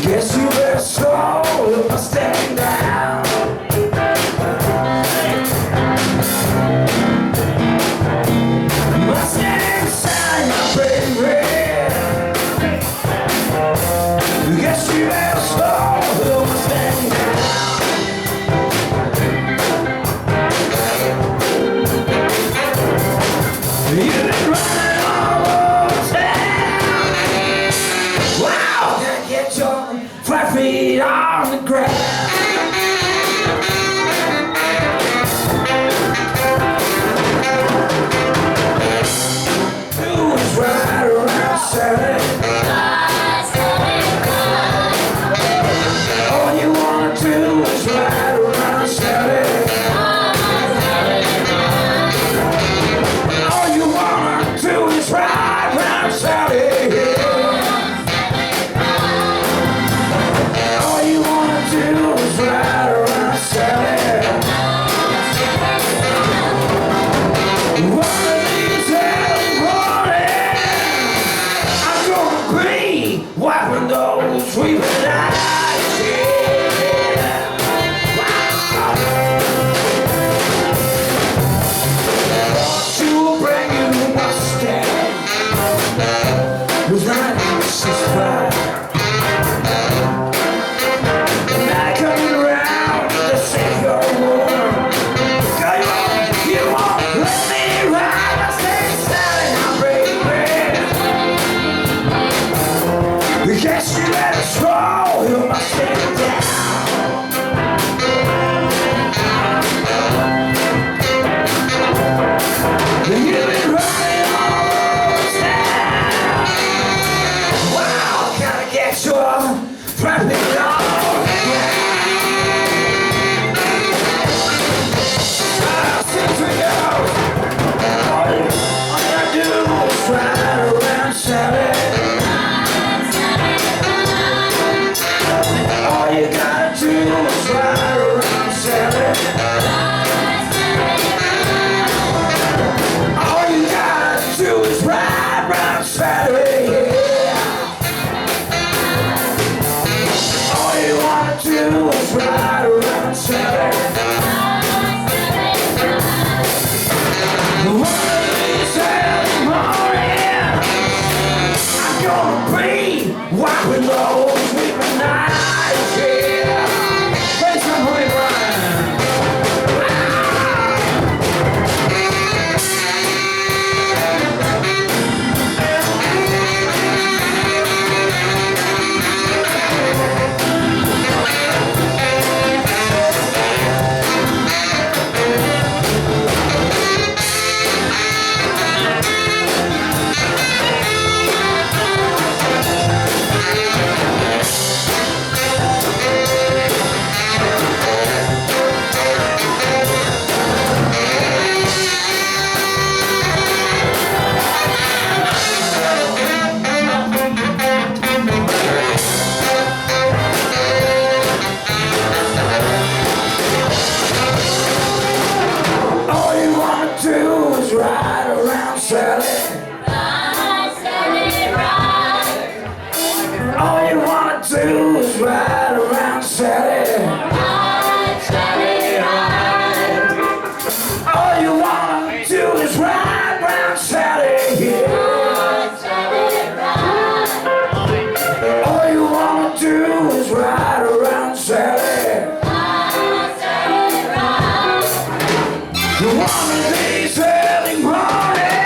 Guess you better slow the Mustang down. Mustang sound, my baby. Guess you better slow the Mustang down. You've been running all over town. Wow, can't get your 5 feet on the ground. Do is ride around Saturday. All you wanna do is ride around Saturday. All you wanna do is ride around Saturday. Wiping those sweeping eyes, yeah. Wow. To bring you a Mustang with 965. And I coming around to save your world. You won't let me ride my Mustang Sally now, baby. Guess you better slow your Mustang down. You've been running all over town. Wow, gotta get your traffic on the ground. Since we go, all you gotta do is ride around Saturday. All you gotta do is ride around Saturday. All you gotta do is ride around Saturday. All you wanna do is ride around Saturday. One of these early mornings, I'm gonna be wiping those weeping eyes, yeah. Play some Honey Brian. Ride around Sally. Ride, Sally, ride. All you wanna do is ride around Sally. Ride, Sally, ride. All you wanna do is ride around Sally. Yeah. Ride, Sally, ride. All you wanna do is ride around Sally. Ride, Sally, ride. One of these early mornings,